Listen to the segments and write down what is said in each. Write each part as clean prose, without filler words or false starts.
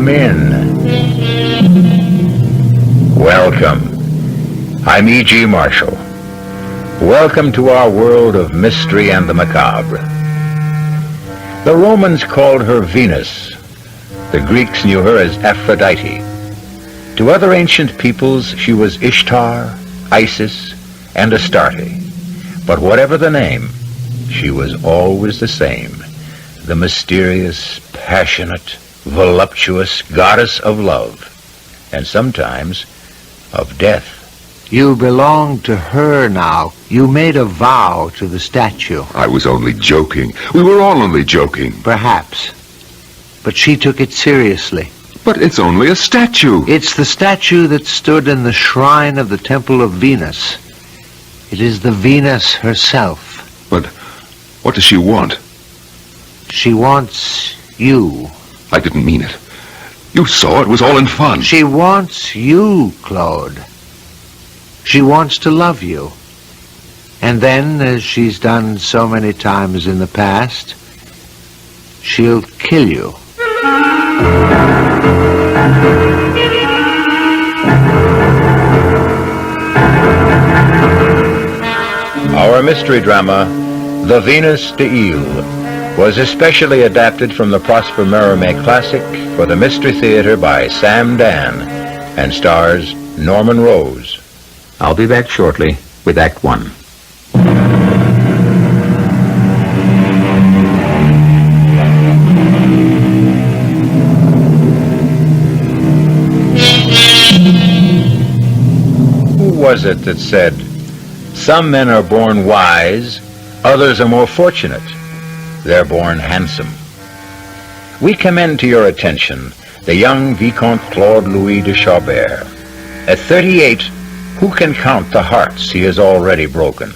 Come in. Welcome. I'm E.G. Marshall. Welcome to our world of mystery and the macabre. The Romans called her Venus. The Greeks knew her as Aphrodite. To other ancient peoples, she was Ishtar, Isis, and Astarte. But whatever the name, she was always the same. The mysterious, passionate, voluptuous goddess of love, and sometimes of death. You belong to her now. You made a vow to the statue. I was only joking. We were all only joking. Perhaps. But she took it seriously. But it's only a statue. It's the statue that stood in the shrine of the Temple of Venus. It is the Venus herself. But what does she want? She wants you. I didn't mean it. You saw it was all in fun. She wants you, Claude. She wants to love you. And then, as she's done so many times in the past, she'll kill you. Our mystery drama, The Venus d'Ille, was especially adapted from the Prosper Mérimée classic for the Mystery Theater by Sam Dan and stars Norman Rose. I'll be back shortly with Act One. Who was it that said, "Some men are born wise, others are more fortunate. They're born handsome"? We commend to your attention the young Vicomte Claude Louis de Chabert. At 38, who can count the hearts he has already broken?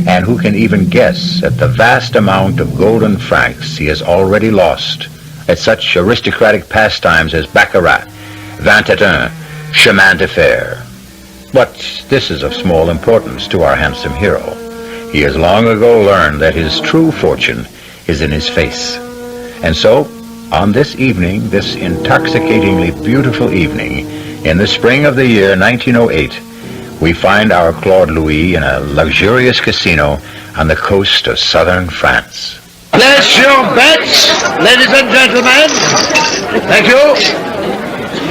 And who can even guess at the vast amount of golden francs he has already lost at such aristocratic pastimes as baccarat, vingt-et-un, chemin de fer? But this is of small importance to our handsome hero. He has long ago learned that his true fortune is in his face. And so, on this evening, this intoxicatingly beautiful evening, in the spring of the year 1908, we find our Claude Louis in a luxurious casino on the coast of southern France. Place your bets, ladies and gentlemen. Thank you.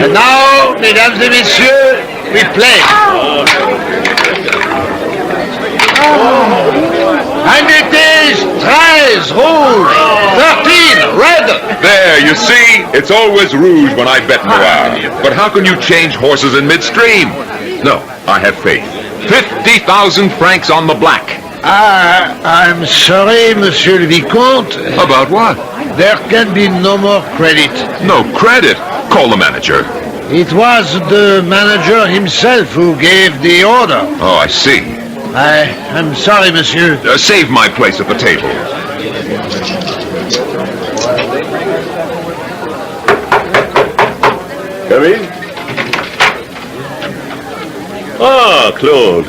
And now, mesdames et messieurs, we play. And it is 13 rouge, 13 red. There, you see? It's always rouge when I bet noir. But how can you change horses in midstream? No, I have faith. 50,000 francs on the black. I'm sorry, Monsieur le Vicomte. About what? There can be no more credit. No credit. Call the manager. It was the manager himself who gave the order. Oh, I see. I'm sorry, monsieur. Save my place at the table. Come in. Ah, Claude.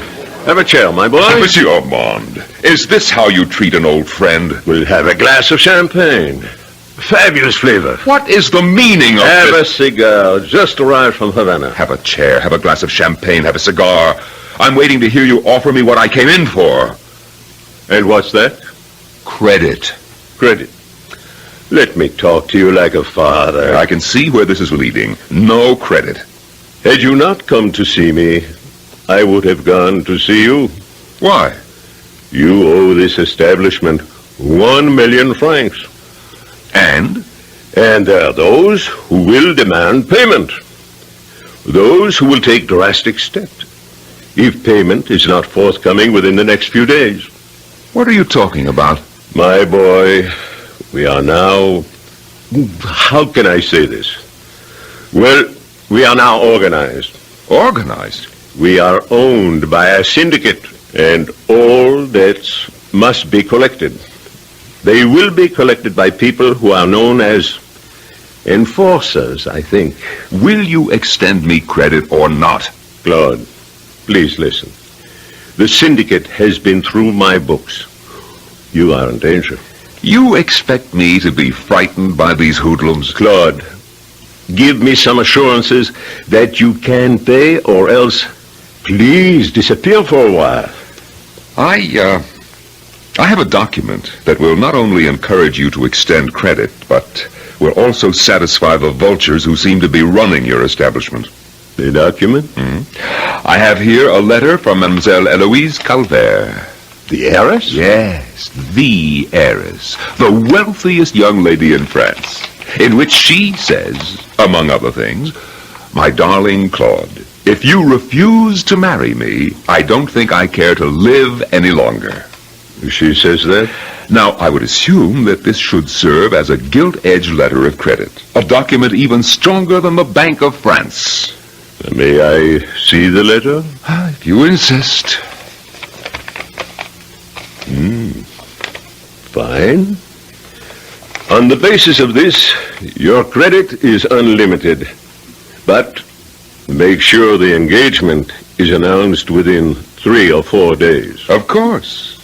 Have a chair, my boy. Monsieur Armand, is this how you treat an old friend? We'll have a glass of champagne. Fabulous flavor. What is the meaning of Have this? a cigar. Just arrived from Havana. Have a chair, have a glass of champagne, have a cigar. I'm waiting to hear you offer me what I came in for. And what's that? Credit. Credit. Let me talk to you like a father. I can see where this is leading. No credit. Had you not come to see me, I would have gone to see you. Why? You owe this establishment 1 million francs. And? And there are those who will demand payment. Those who will take drastic steps if payment is not forthcoming within the next few days. What are you talking about? My boy, we are now... How can I say this? Well, we are now organized. Organized? We are owned by a syndicate, and all debts must be collected. They will be collected by people who are known as enforcers, I think. Will you extend me credit or not? Claude, please listen. The syndicate has been through my books. You are in danger. You expect me to be frightened by these hoodlums? Claude, give me some assurances that you can pay, or else please disappear for a while. I have a document that will not only encourage you to extend credit, but will also satisfy the vultures who seem to be running your establishment. The document? I have here a letter from Mademoiselle Eloise Calvert. The heiress? Yes, the heiress, the wealthiest young lady in France, in which she says, among other things, "My darling Claude, if you refuse to marry me, I don't think I care to live any longer." She says that? Now, I would assume that this should serve as a gilt-edged letter of credit, a document even stronger than the Bank of France. May I see the letter? If you insist. Fine. On the basis of this, your credit is unlimited. But make sure the engagement is announced within 3 or 4 days. Of course.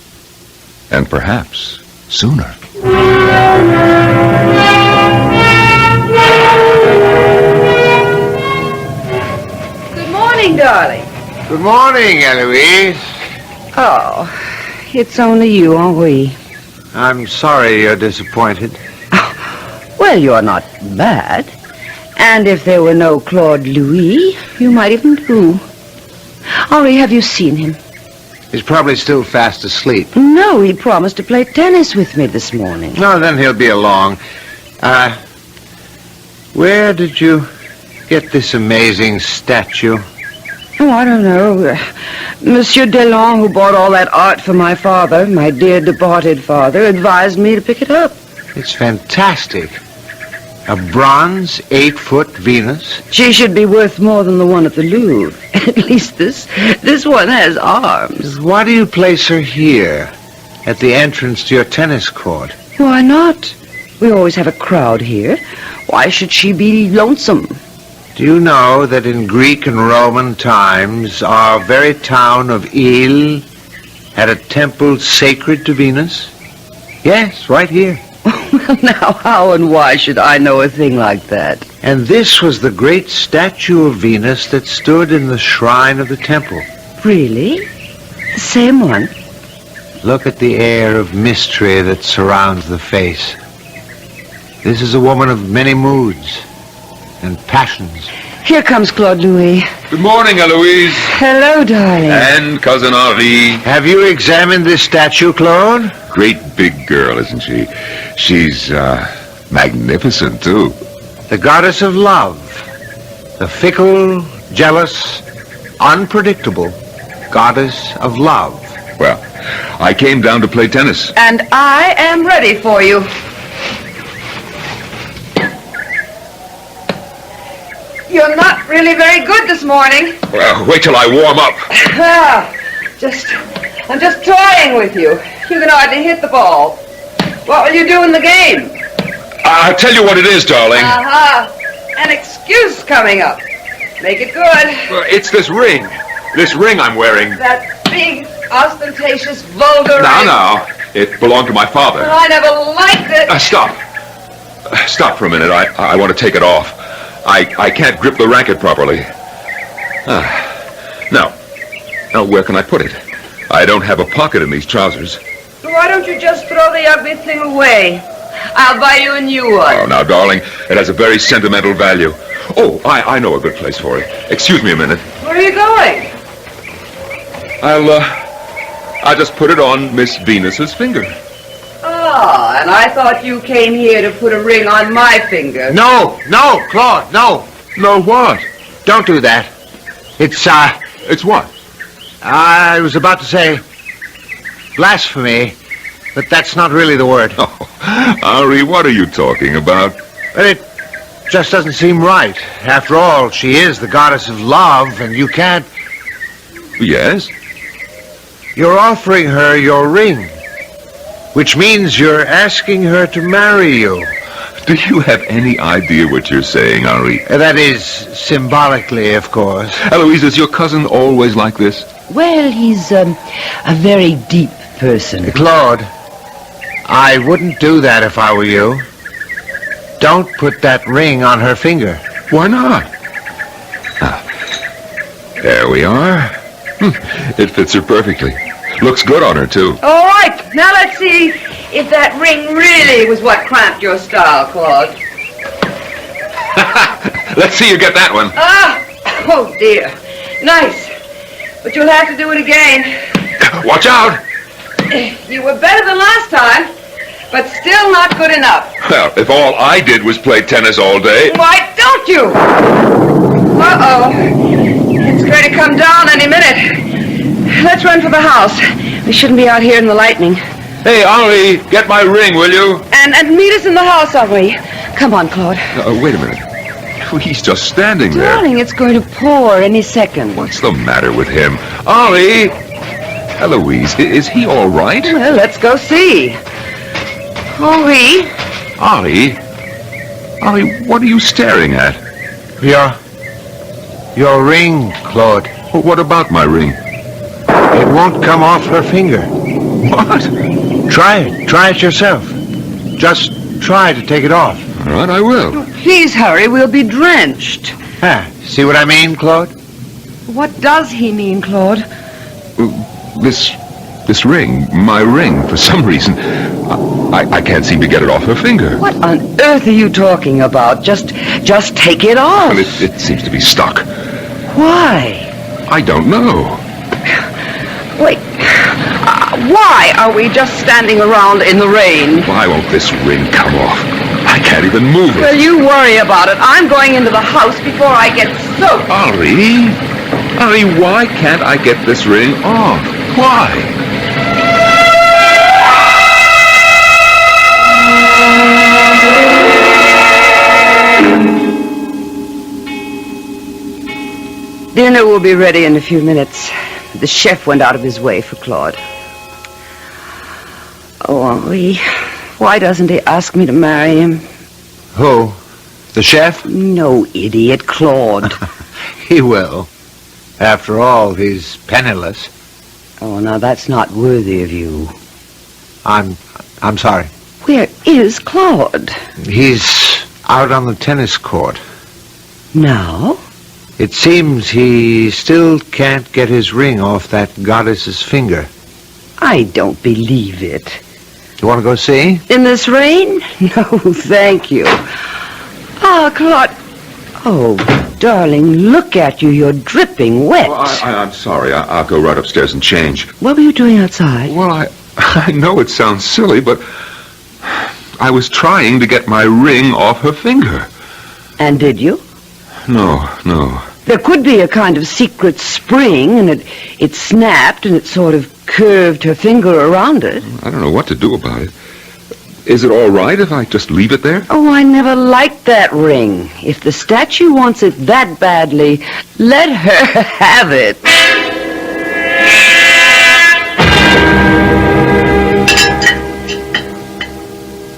And perhaps sooner. Good morning, darling. Good morning, Eloise. Oh, it's only you, Henri. I'm sorry you're disappointed. Well, you're not bad. And if there were no Claude Louis, you might even do. Henri, have you seen him? He's probably still fast asleep. No, he promised to play tennis with me this morning. No, then he'll be along. Where did you get this amazing statue? Oh, I don't know. Monsieur Delon, who bought all that art for my father, my dear departed father, advised me to pick it up. It's fantastic. A bronze 8-foot Venus. She should be worth more than the one at the Louvre. At least this one has arms. Why do you place her here, at the entrance to your tennis court? Why not? We always have a crowd here. Why should she be lonesome? Do you know that in Greek and Roman times, our very town of Ile had a temple sacred to Venus? Yes, right here. Well, now, how and why should I know a thing like that? And this was the great statue of Venus that stood in the shrine of the temple. Really? The same one? Look at the air of mystery that surrounds the face. This is a woman of many moods and passions. Here comes Claude Louis. Good morning, Eloise. Hello, darling. And Cousin Henri. Have you examined this statue, Claude? Great big girl, isn't she? She's, magnificent, too. The goddess of love. The fickle, jealous, unpredictable goddess of love. Well, I came down to play tennis. And I am ready for you. You're not really very good this morning. Well, wait till I warm up. I'm just toying with you. You can hardly hit the ball. What will you do in the game? I'll tell you what it is, darling. An excuse coming up. Make it good. Well, it's this ring. This ring I'm wearing. That big, ostentatious, vulgar ring. Now. It belonged to my father. Well, I never liked it. Stop. Stop for a minute. I want to take it off. I can't grip the racket properly. Now, where can I put it? I don't have a pocket in these trousers. So why don't you just throw the ugly thing away? I'll buy you a new one. Oh, now, darling, it has a very sentimental value. Oh, I know a good place for it. Excuse me a minute. Where are you going? I'll just put it on Miss Venus's finger. Ah, and I thought you came here to put a ring on my finger. No, Claude, no. No, what? Don't do that. It's what? I was about to say blasphemy, but that's not really the word. Oh, Henri, what are you talking about? But it just doesn't seem right. After all, she is the goddess of love, and you can't... Yes? You're offering her your ring, which means you're asking her to marry you. Do you have any idea what you're saying, Henri? That is, symbolically, of course. Eloise, is your cousin always like this? Well, he's a very deep person. Claude, I wouldn't do that if I were you. Don't put that ring on her finger. Why not? There we are. It fits her perfectly. Looks good on her, too. All right, now let's see if that ring really was what cramped your style, Claude. Let's see you get that one. Oh dear. Nice. But you'll have to do it again. Watch out! You were better than last time, but still not good enough. Well, if all I did was play tennis all day... Why don't you? Uh-oh. It's going to come down any minute. Let's run for the house. We shouldn't be out here in the lightning. Hey, Henri, get my ring, will you? And meet us in the house, Henri. Come on, Claude. Wait a minute. He's just standing there. Darling, it's going to pour any second. What's the matter with him? Henri! Eloise, is he all right? Well, let's go see. Henri? Henri? Henri, what are you staring at? Your ring, Claude. Well, what about my ring? It won't come off her finger. What? Try it. Try it yourself. Just try to take it off. All right, I will. Please hurry, we'll be drenched. See what I mean, Claude? What does he mean, Claude? This ring, my ring, for some reason, I can't seem to get it off her finger. What on earth are you talking about? Just take it off. Well, it seems to be stuck. Why? I don't know. Wait. Why are we just standing around in the rain? Why won't this ring come off? I can't even move it. Well, you worry about it. I'm going into the house before I get soaked. Henri? Henri, why can't I get this ring off? Why? Dinner will be ready in a few minutes. The chef went out of his way for Claude. Oh, Henri, why doesn't he ask me to marry him? Who? The chef? No, idiot, Claude. He will. After all, he's penniless. Oh, now that's not worthy of you. I'm sorry. Where is Claude? He's out on the tennis court. Now? It seems he still can't get his ring off that goddess's finger. I don't believe it. You want to go see? In this rain? No, thank you. Ah, Claude. Oh, darling, look at you. You're dripping wet. Well, I'm sorry. I'll go right upstairs and change. What were you doing outside? Well, I know it sounds silly, but I was trying to get my ring off her finger. And did you? No. There could be a kind of secret spring, and it snapped, and it sort of curved her finger around it. I don't know what to do about it. Is it all right if I just leave it there? Oh, I never liked that ring. If the statue wants it that badly, let her have it.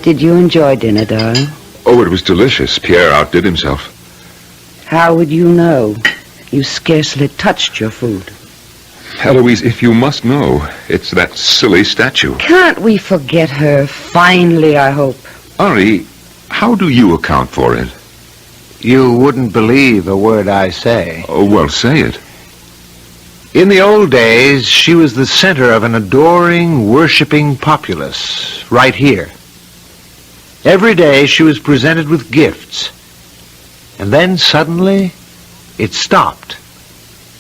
Did you enjoy dinner, darling? Oh, it was delicious. Pierre outdid himself. How would you know? You scarcely touched your food. Eloise, if you must know, it's that silly statue. Can't we forget her finally, I hope? Henri, how do you account for it? You wouldn't believe a word I say. Oh, well, say it. In the old days, she was the center of an adoring, worshipping populace, right here. Every day she was presented with gifts. And then suddenly, it stopped.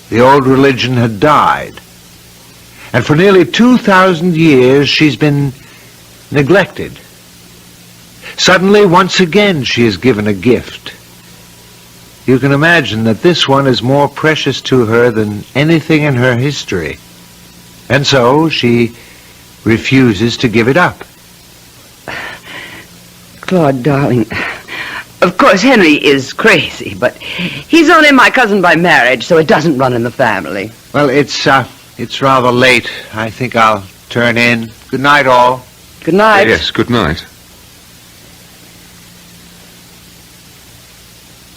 The old religion had died. And for nearly 2,000 years, she's been neglected. Suddenly, once again, she is given a gift. You can imagine that this one is more precious to her than anything in her history. And so, she refuses to give it up. Claude, darling, of course Henry is crazy, but he's only my cousin by marriage, so it doesn't run in the family. Well, it's rather late. I think I'll turn in. Good night, all. Good night. Yes, good night.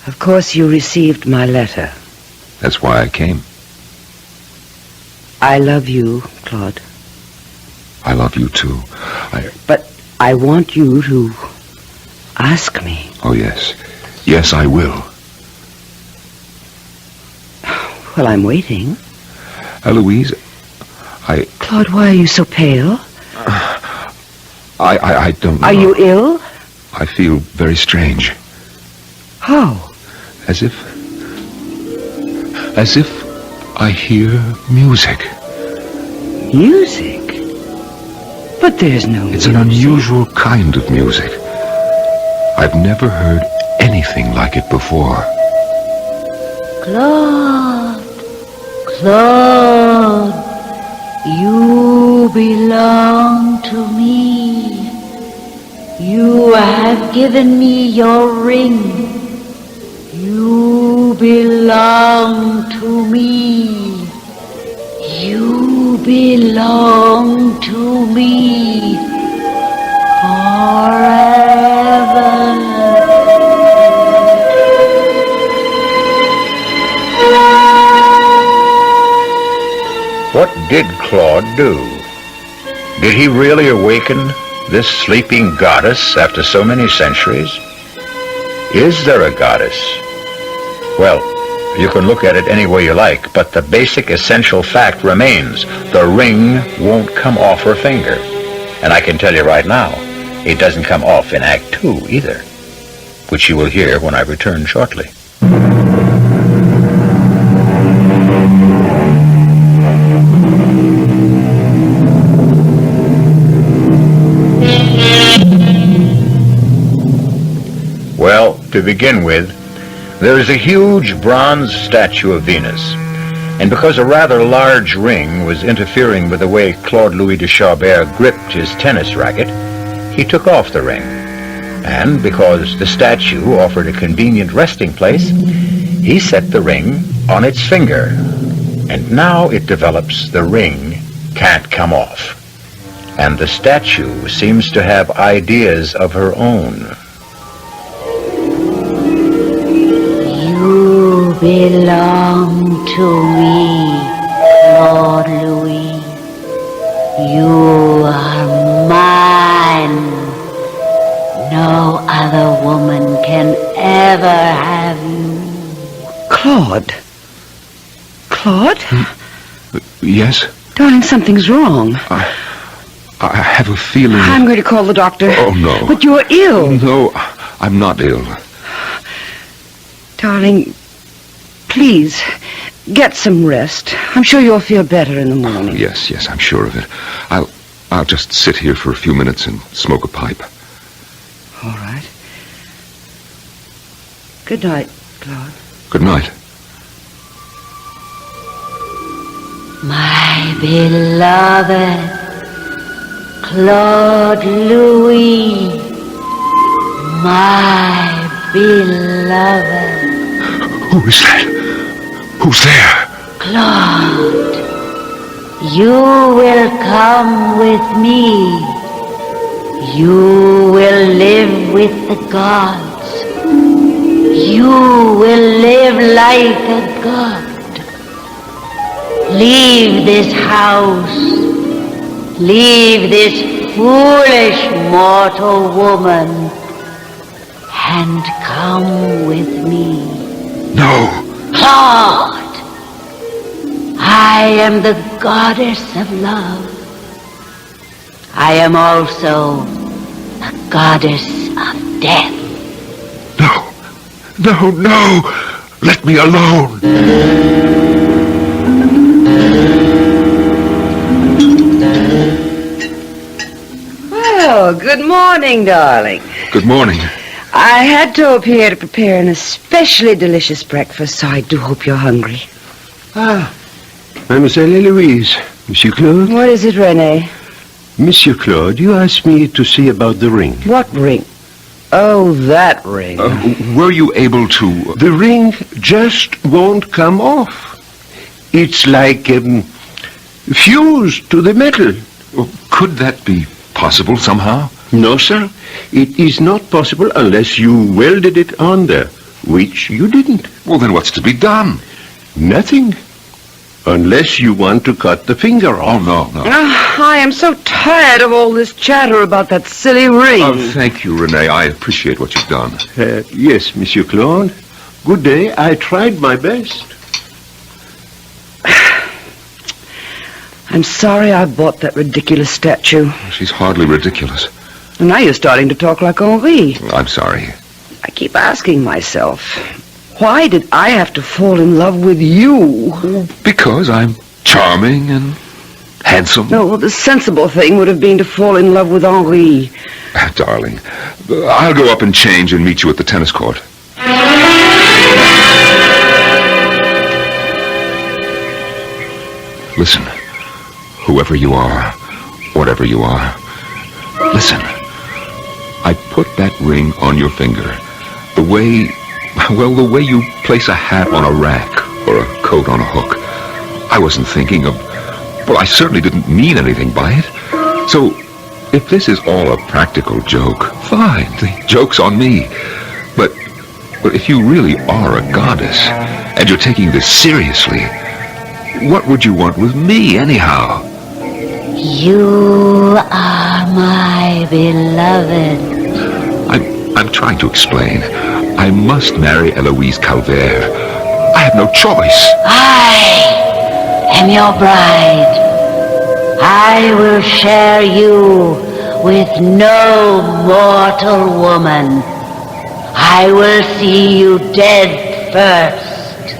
Of course you received my letter. That's why I came. I love you, Claude. I love you, too. But I want you to ask me. Oh, yes. Yes, I will. Well, I'm waiting. Eloise, Claude, why are you so pale? I don't know. Are you ill? I feel very strange. How? As if I hear music. Music? But there's no It's an unusual kind of music. I've never heard anything like it before. Claude, Claude, you belong to me. You have given me your ring. You belong to me. You belong to me forever. What did Claude do? Did he really awaken this sleeping goddess after so many centuries? Is there a goddess? Well, you can look at it any way you like, but the basic essential fact remains. The ring won't come off her finger. And I can tell you right now, it doesn't come off in Act 2 either, which you will hear when I return shortly. Well, to begin with, there is a huge bronze statue of Venus, and because a rather large ring was interfering with the way Claude Louis de Chabert gripped his tennis racket, he took off the ring. And because the statue offered a convenient resting place, he set the ring on its finger. And now it develops the ring can't come off. And the statue seems to have ideas of her own. You belong to me, Claude Louis. You are mine. No other woman can ever have you. Claude? Claude? Yes? Darling, something's wrong. I have a feeling... I'm going to call the doctor. Oh, no. But you're ill. No, I'm not ill. Darling, please, get some rest. I'm sure you'll feel better in the morning. Yes, I'm sure of it. I'll just sit here for a few minutes and smoke a pipe. All right. Good night, Claude. Good night. My beloved Claude Louis, my beloved. Who is that? Who's there? Claude, you will come with me. You will live with the gods. You will live like a god. Leave this house. Leave this foolish mortal woman and come with me. No. Claude, I am the goddess of love. I am also the goddess of death. No. Let me alone. Well, good morning, darling. Good morning. I had Tope here to prepare an especially delicious breakfast, so I do hope you're hungry. Mademoiselle Eloise, Monsieur Claude. What is it, René? Monsieur Claude, you asked me to see about the ring. What ring? Oh, that ring. Were you able to... The ring just won't come off. It's like fused to the metal. Could that be possible somehow? No, sir. It is not possible unless you welded it on there, which you didn't. Well, then what's to be done? Nothing. Unless you want to cut the finger off. Oh, no. I am so tired of all this chatter about that silly ring. Oh, thank you, René. I appreciate what you've done. Yes, Monsieur Claude. Good day. I tried my best. I'm sorry I bought that ridiculous statue. She's hardly ridiculous. And now you're starting to talk like Henri. I'm sorry. I keep asking myself, why did I have to fall in love with you? Because I'm charming and handsome. No, well, the sensible thing would have been to fall in love with Henri. Darling, I'll go up and change and meet you at the tennis court. Listen, whoever you are, whatever you are, listen. I put that ring on your finger the way you place a hat on a rack or a coat on a hook. I wasn't thinking of, I certainly didn't mean anything by it. So, if this is all a practical joke, fine, the joke's on me. But if you really are a goddess, and you're taking this seriously, what would you want with me, anyhow? You are my beloved. I'm trying to explain. I must marry Eloise Calvert. I have no choice. I am your bride. I will share you with no mortal woman. I will see you dead first.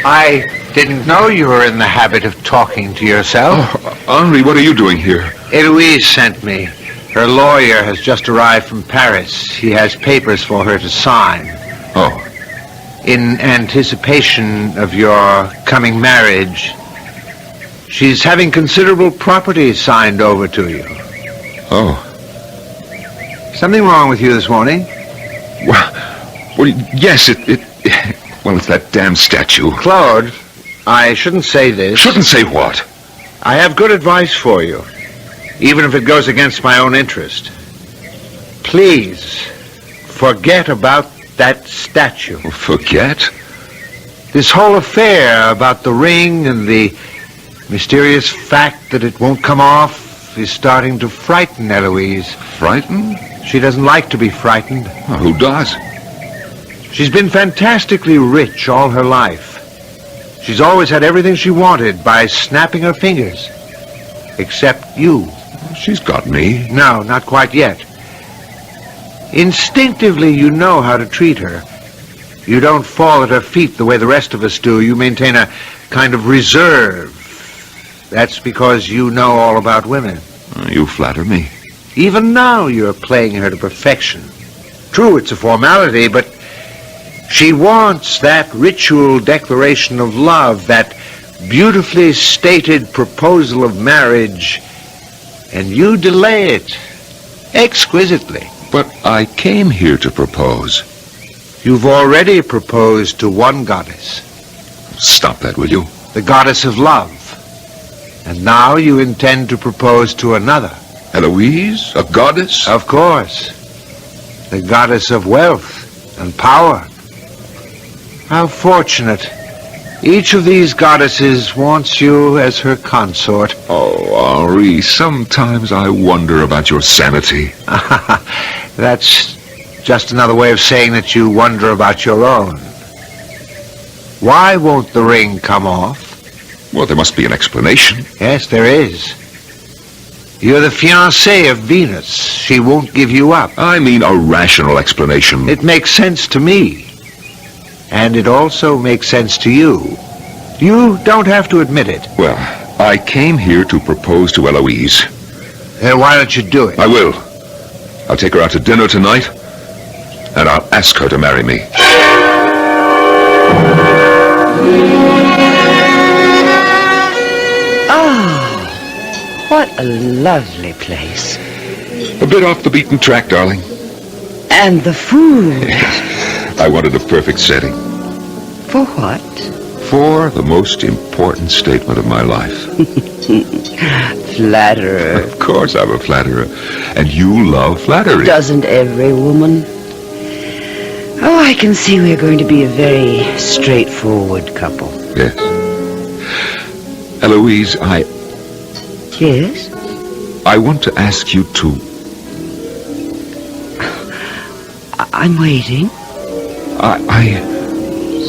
I didn't know you were in the habit of talking to yourself. Oh, Henri, what are you doing here? Eloise sent me. Her lawyer has just arrived from Paris. He has papers for her to sign. Oh, In anticipation of your coming marriage, she's having considerable property signed over to you. oh. Something wrong with you this morning? Well, yes, well, it's that damn statue. Claude, I shouldn't say this. Shouldn't say what? I have good advice for you, even if it goes against my own interest. Please, forget about that statue. Forget? This whole affair about the ring and the mysterious fact that it won't come off is starting to frighten Eloise. Frightened? She doesn't like to be frightened. Well, who does? She's been fantastically rich all her life. She's always had everything she wanted by snapping her fingers. Except you. She's got me. No, not quite yet. Instinctively, you know how to treat her. You don't fall at her feet the way the rest of us do. You maintain a kind of reserve. That's because you know all about women. You flatter me. Even now, you're playing her to perfection. True, it's a formality, but she wants that ritual declaration of love, that beautifully stated proposal of marriage, and you delay it exquisitely. But I came here to propose. You've already proposed to one goddess, Stop that, will you? the goddess of love. And now you intend to propose to another. Eloise? A goddess? Of course. The goddess of wealth and power. How fortunate. Each of these goddesses wants you as her consort. Oh, Henri, sometimes I wonder about your sanity. That's just another way of saying that you wonder about your own. Why won't the ring come off? Well, there must be an explanation. Yes, there is. You're the fiancé of Venus. She won't give you up. I mean a rational explanation. It makes sense to me. And it also makes sense to you. You don't have to admit it. Well, I came here to propose to Eloise. Then why don't you do it? I will. I'll take her out to dinner tonight, and I'll ask her to marry me. Oh, what a lovely place. A bit off the beaten track, darling. And the food. I wanted a perfect setting. For what? For the most important statement of my life. Flatterer. Of course I'm a flatterer. And you love flattery. Doesn't every woman? Oh, I can see we're going to be a very straightforward couple. Yes. Eloise, Yes? I want to ask you to... I'm waiting.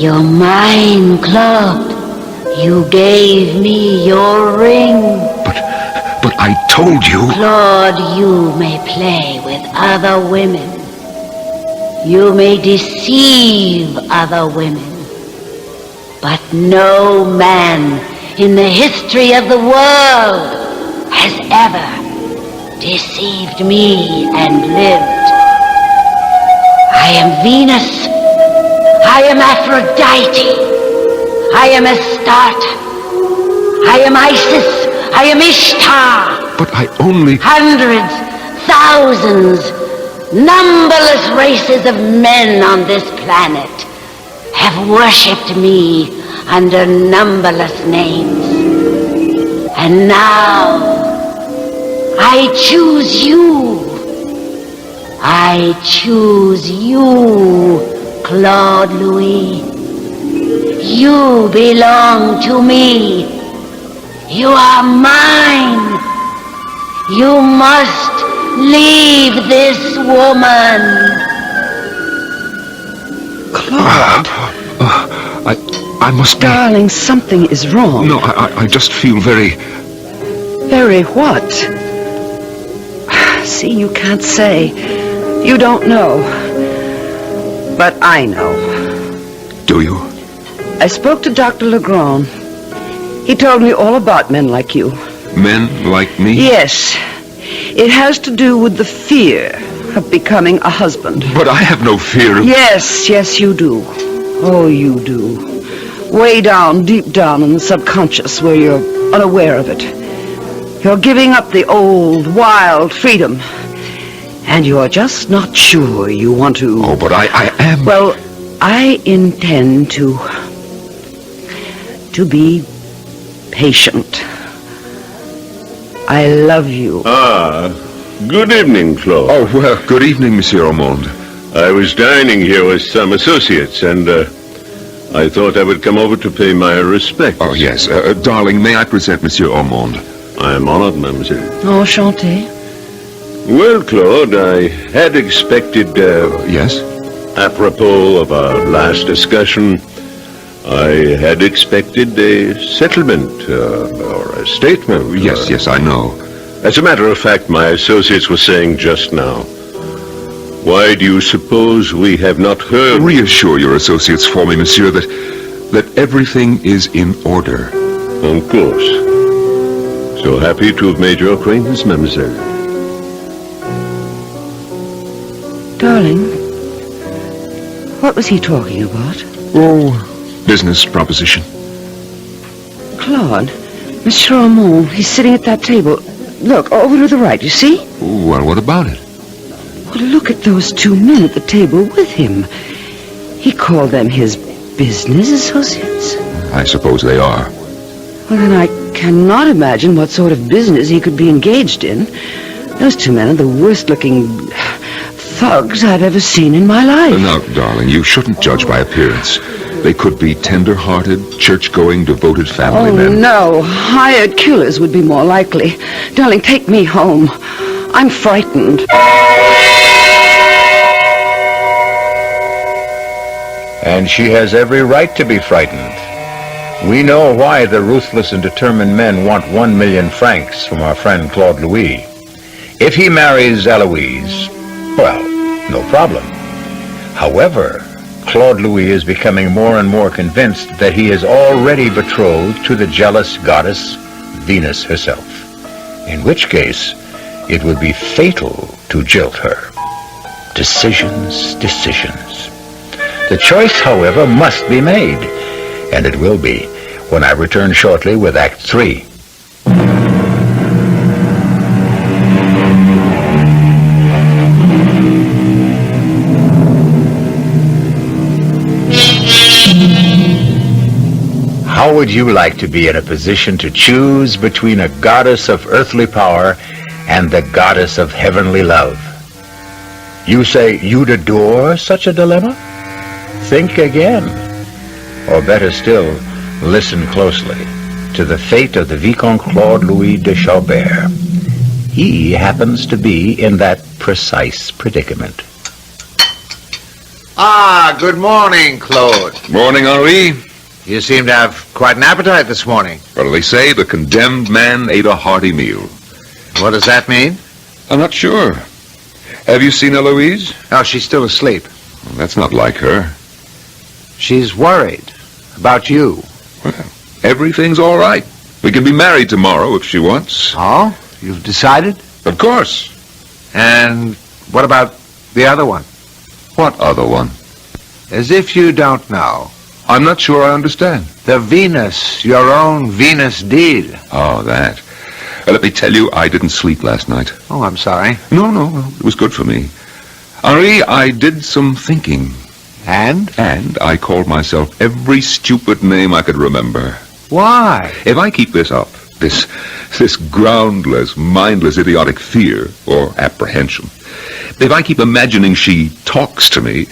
You're mine, Claude. You gave me your ring. But I told you... Claude, you may play with other women. You may deceive other women. But no man in the history of the world has ever deceived me and lived. I am Venus. I am Aphrodite. I am Astarte. I am Isis. I am Ishtar. But I only... Hundreds, thousands, numberless races of men on this planet have worshipped me under numberless names. And now, I choose you. I choose you, Claude Louis. You belong to me. You are mine. You must leave this woman. Claude. I must be... Darling, something is wrong. No, I just feel very... Very what? See, you can't say. You don't know. But I know. Do you? I spoke to Dr. Legrand. He told me all about men like you. Men like me? Yes. It has to do with the fear of becoming a husband. But I have no fear of... Yes, you do. Oh, you do. Way down, deep down in the subconscious where you're unaware of it. You're giving up the old, wild freedom. And you're just not sure you want to... Oh, but I am... Well, I intend to be patient. I love you. Good evening, Claude. Oh, well, good evening, Monsieur Ormond. I was dining here with some associates, and I thought I would come over to pay my respects. Oh, yes. Darling, may I present Monsieur Ormond? I am honored, mademoiselle. Enchanté. Well, Claude, I had expected... Yes? Apropos of our last discussion, I had expected a settlement, or a statement. Yes, I know. As a matter of fact, my associates were saying just now, why do you suppose we have not heard... Reassure your associates for me, monsieur, that everything is in order. Of course. So happy to have made your acquaintance, mademoiselle. Darling, what was he talking about? Oh, business proposition. Claude, Monsieur Armand, he's sitting at that table. Look, over to the right, you see? Well, what about it? Well, look at those two men at the table with him. He called them his business associates. I suppose they are. Well, then I cannot imagine what sort of business he could be engaged in. Those two men are the worst-looking thugs I've ever seen in my life. Now, darling, you shouldn't judge by appearance. They could be tender-hearted, church-going, devoted family men. Oh, no. Hired killers would be more likely. Darling, take me home. I'm frightened. And she has every right to be frightened. We know why the ruthless and determined men want 1 million francs from our friend Claude Louis. If he marries Eloise, well, no problem. However, Claude Louis is becoming more and more convinced that he is already betrothed to the jealous goddess Venus herself, in which case it would be fatal to jilt her. Decisions. The choice, however, must be made, and it will be when I return shortly with Act 3. How would you like to be in a position to choose between a goddess of earthly power and the goddess of heavenly love? You say you'd adore such a dilemma? Think again. Or better still, listen closely to the fate of the Vicomte Claude Louis de Chalbert. He happens to be in that precise predicament. Good morning, Claude. Morning, Henri. You seem to have quite an appetite this morning. Well, they say the condemned man ate a hearty meal. What does that mean? I'm not sure. Have you seen Eloise? Oh, she's still asleep. Well, that's not like her. She's worried about you. Well, everything's all right. We can be married tomorrow if she wants. Oh? You've decided? Of course. And what about the other one? What other one? As if you don't know. I'm not sure I understand. The Venus, your own Venus deal. Oh, that. Let me tell you, I didn't sleep last night. Oh, I'm sorry. No, it was good for me. Henri, I did some thinking. And? And I called myself every stupid name I could remember. Why? If I keep this up, this groundless, mindless, idiotic fear, or apprehension, if I keep imagining she talks to me,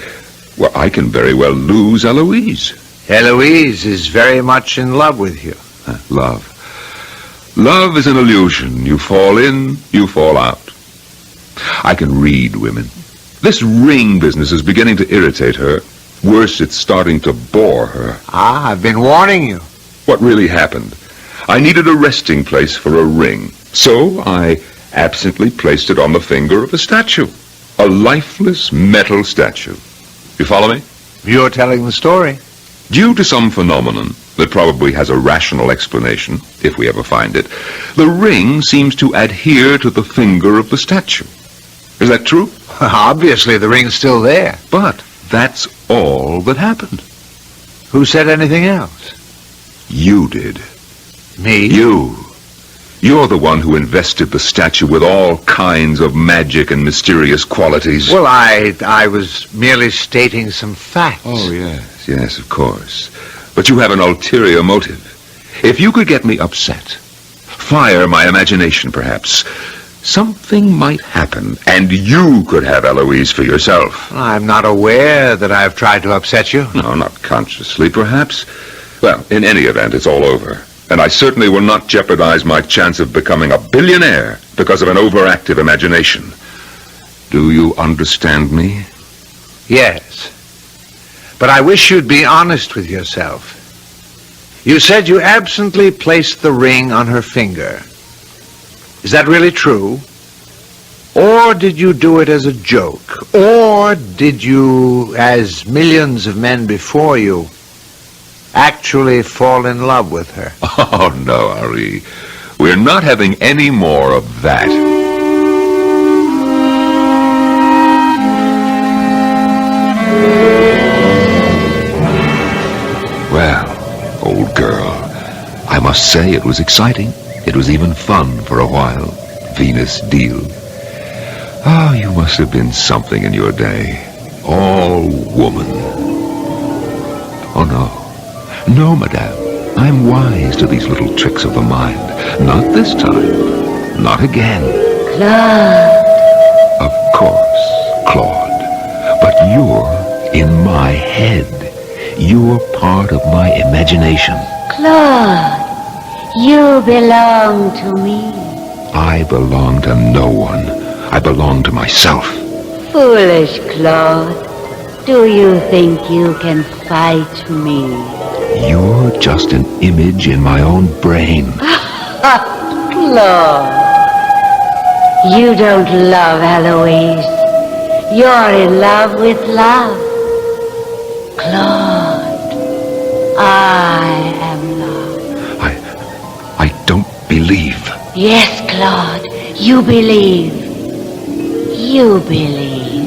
well, I can very well lose Eloise. Eloise is very much in love with you. Love. Love is an illusion. You fall in, you fall out. I can read women. This ring business is beginning to irritate her. Worse, it's starting to bore her. Ah, I've been warning you. What really happened? I needed a resting place for a ring, so I absently placed it on the finger of a statue. A lifeless metal statue. You follow me? You're telling the story. Due to some phenomenon that probably has a rational explanation, if we ever find it, the ring seems to adhere to the finger of the statue. Is that true? Obviously, the ring's still there. But that's all that happened. Who said anything else? You did. Me? You. You're the one who invested the statue with all kinds of magic and mysterious qualities. Well, I was merely stating some facts. Oh, yes, of course. But you have an ulterior motive. If you could get me upset, fire my imagination, perhaps, something might happen, and you could have Eloise for yourself. I'm not aware that I've tried to upset you. No, not consciously, perhaps. Well, in any event, it's all over. And I certainly will not jeopardize my chance of becoming a billionaire because of an overactive imagination. Do you understand me? Yes. But I wish you'd be honest with yourself. You said you absently placed the ring on her finger. Is that really true? Or did you do it as a joke? Or did you, as millions of men before you, actually fall in love with her? Oh, no, Henri. We're not having any more of that. Well, old girl, I must say it was exciting. It was even fun for a while. Venus deal. Oh, you must have been something in your day. All woman. Oh, no. No, madame. I'm wise to these little tricks of the mind. Not this time. Not again. Claude. Of course, Claude. But you're in my head. You're part of my imagination. Claude, you belong to me. I belong to no one. I belong to myself. Foolish Claude. Do you think you can fight me? You're just an image in my own brain. Claude, you don't love Eloise. You're in love with love. Claude, I am love. I don't believe. Yes, Claude, you believe. You believe.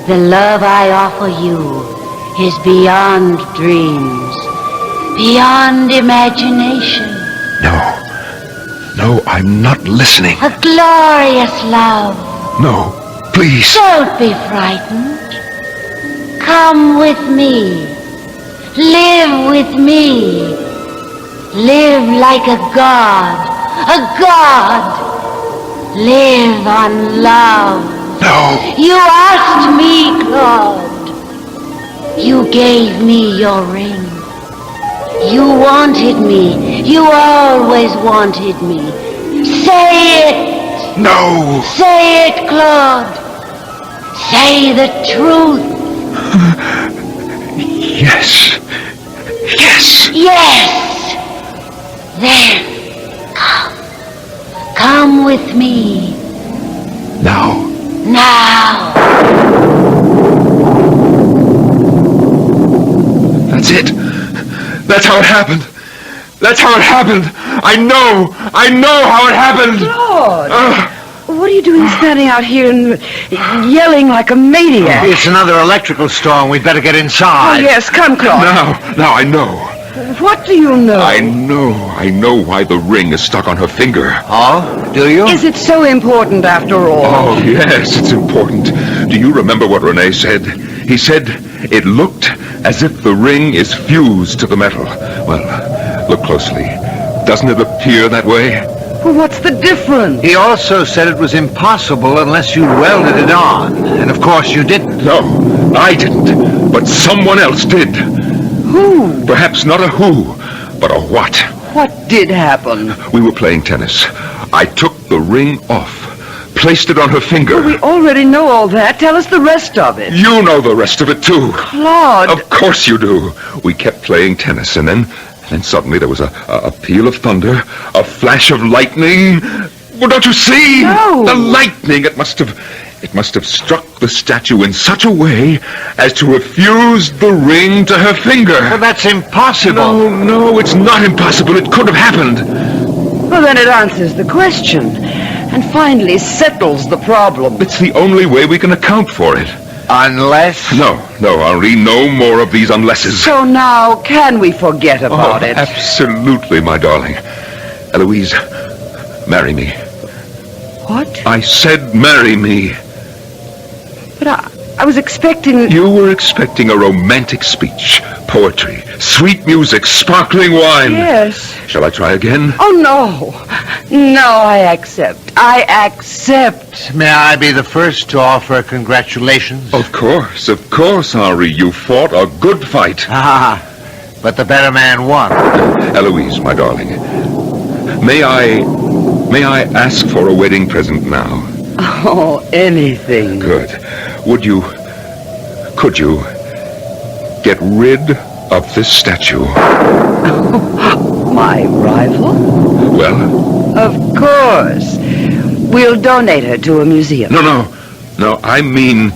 The love I offer you is beyond dreams, beyond imagination. No, I'm not listening. A glorious love. No, please. Don't be frightened. Come with me. Live with me. Live like a god. A god. Live on love. No. You asked me, Claude. You gave me your ring. You wanted me. You always wanted me. Say it. No. Say it, Claude. Say the truth. Yes. Yes! Yes! Then, come. Come with me. Now. Now. That's it. That's how it happened. That's how it happened. I know how it happened. Claude! What are you doing standing out here and yelling like a maniac? It's another electrical storm. We'd better get Oh, inside. yes, come, Claude. Now I know. What do you know? I know why the ring is stuck on her finger. Oh, do you? Is it so important after all? Oh, yes, it's important. Do you remember what Rene said? He said it looked as if the ring is fused to the metal. Well, look closely. Doesn't it appear that way? Well, what's the difference? He also said it was impossible unless you welded it on. And of course you didn't. No, I didn't. But someone else did. Who? Perhaps not a who, but a what. What did happen? We were playing tennis. I took the ring off, placed it on her finger. Well, we already know all that. Tell us the rest of it. You know the rest of it, too. Claude. Of course you do. We kept playing tennis, and then suddenly there was a peal of thunder, a flash of lightning. Well, don't you see? No. The lightning, it must have struck the statue in such a way as to have fused the ring to her finger. Well, that's impossible. No, it's not impossible. It could have happened. Well, then it answers the question and finally settles the problem. It's the only way we can account for it. Unless... No, Henri, no more of these unlesses. So now, can we forget about it? Absolutely, my darling. Eloise, marry me. What? I said marry me. But I was expecting... You were expecting a romantic speech, poetry, sweet music, sparkling wine. Yes. Shall I try again? Oh, no. No, I accept. I accept. May I be the first to offer congratulations? Of course, Henri. You fought a good fight. But the better man won. Eloise, my darling, may I ask for a wedding present now? Oh, anything. Good. Could you get rid of this statue? My rival? Well? Of course. We'll donate her to a museum. No, I mean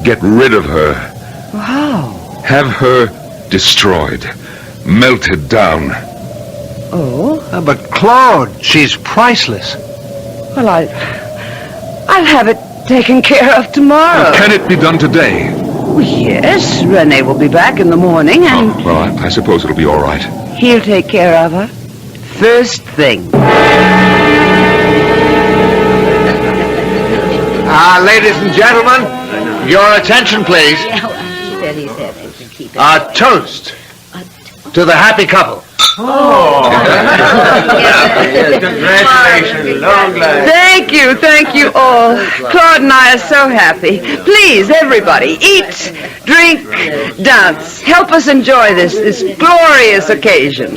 get rid of her. How? Have her destroyed, melted down. Oh? But Claude, she's priceless. Well, I'll have it taken care of tomorrow. Can it be done today? Well, yes, Rene will be back in the morning and Well, I suppose it'll be all right. he'll take care of her. First thing. Ladies and gentlemen, your attention, please. A toast to the happy couple. Congratulations. Long life. Thank you all. Claude and I are so happy. Please, everybody, eat, drink, dance. Help us enjoy this glorious occasion.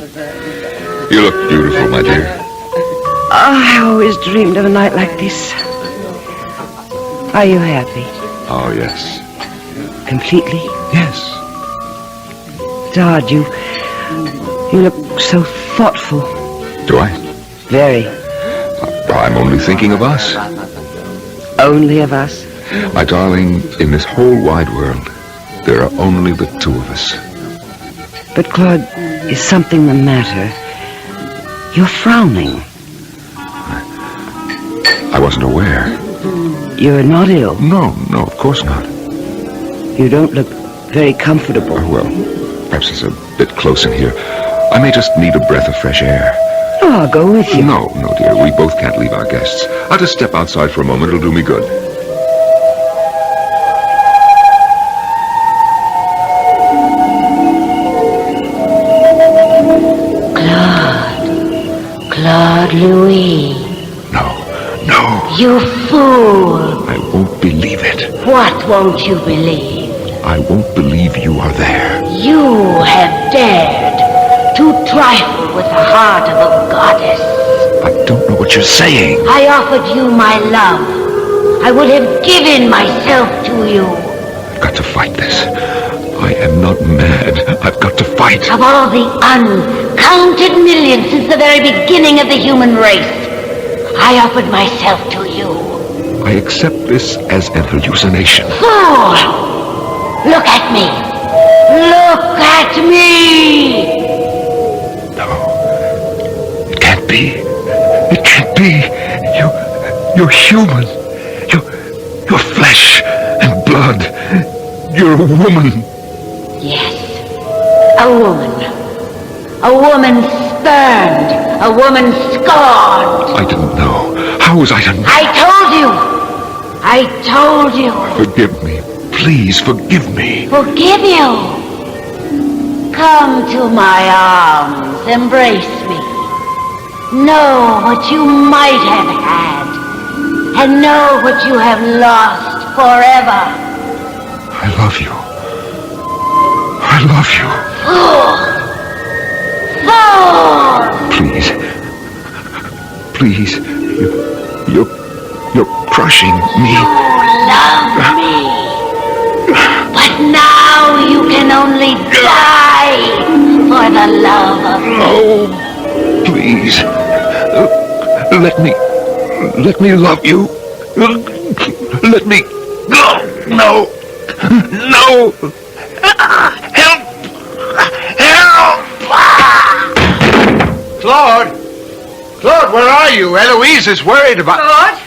You look beautiful, my dear. Oh, I always dreamed of a night like this. Are you happy? Oh, yes. Completely? Yes. Todd, you look so thoughtful. Do I? Very. I'm only thinking of us. Only of us? My darling, in this whole wide world, there are only the two of us. But, Claude, is something the matter? You're frowning. I wasn't aware. You're not ill. No, of course not. You don't look very comfortable. Well, perhaps it's a bit close in here. I may just need a breath of fresh air. Oh, I'll go with you. No, dear. We both can't leave our guests. I'll just step outside for a moment. It'll do me good. Claude Louis. No. You fool. I won't believe it. What won't you believe? I won't believe you are there. You have dared to trifle with the heart of a goddess. I don't know what you're saying. I offered you my love. I would have given myself to you. I've got to fight this. I am not mad. I've got to fight. Of all the uncounted millions since the very beginning of the human race, I offered myself to you. I accept this as an hallucination. Fool! Look at me! Look at me! No. It can't be. It can't be. You're human. You're flesh and blood. You're a woman. Yes, a woman. A woman spurned. A woman scorned. I didn't know. How was I to know? I told you. Forgive me. Please forgive me. Forgive you. Come to my arms. Embrace me. Know what you might have had. And know what you have lost forever. I love you. I love you. Fool! Please. You're crushing me. You love me. But now you can only die for the love of me. Oh, please. Let me love you. Let me. No. Help! Claude! Claude, where are you? Eloise is worried about... Claude?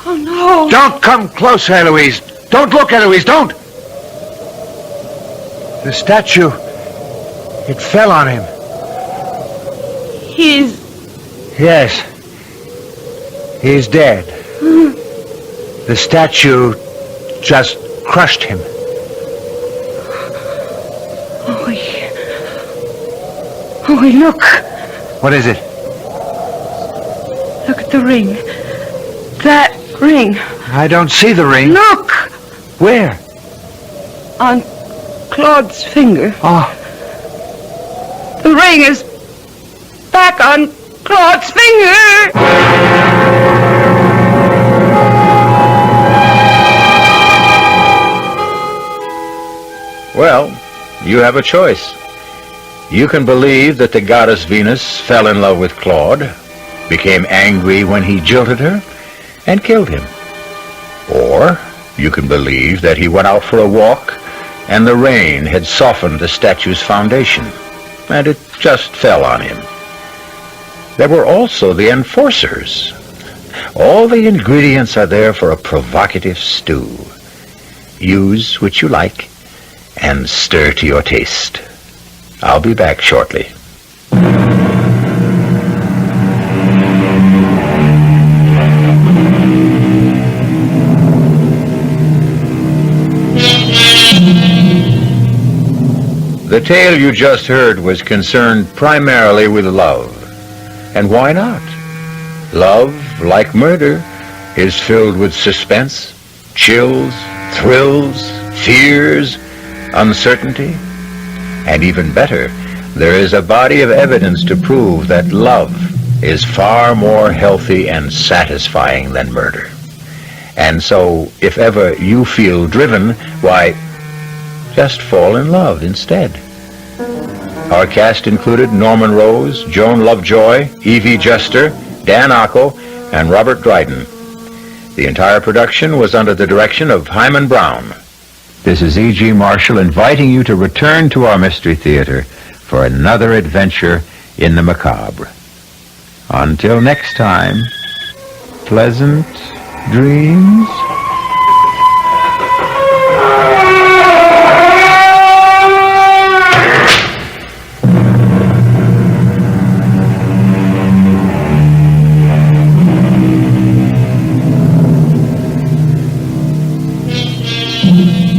Oh, no. Don't come close, Eloise. Don't look, Eloise, don't. The statue, it fell on him. He's... Yes. He's dead. The statue just crushed him. Oh, look. What is it? Look at the ring. That ring. I don't see the ring. Look! Where? On Claude's finger. Oh, The ring is back on Claude's finger! Well, you have a choice. You can believe that the goddess Venus fell in love with Claude, became angry when he jilted her, and killed him. Or you can believe that he went out for a walk, and the rain had softened the statue's foundation, and it just fell on him. There were also the enforcers. All the ingredients are there for a provocative stew. Use which you like, and stir to your taste. I'll be back shortly. The tale you just heard was concerned primarily with love. And why not? Love, like murder, is filled with suspense, chills, thrills, fears, uncertainty. And even better, there is a body of evidence to prove that love is far more healthy and satisfying than murder. And so, if ever you feel driven, why, just fall in love instead. Our cast included Norman Rose, Joan Lovejoy, Evie Juster, Dan Ocko, and Robert Dryden. The entire production was under the direction of Hyman Brown. This is E.G. Marshall inviting you to return to our Mystery Theater for another adventure in the macabre. Until next time, pleasant dreams. Thank you.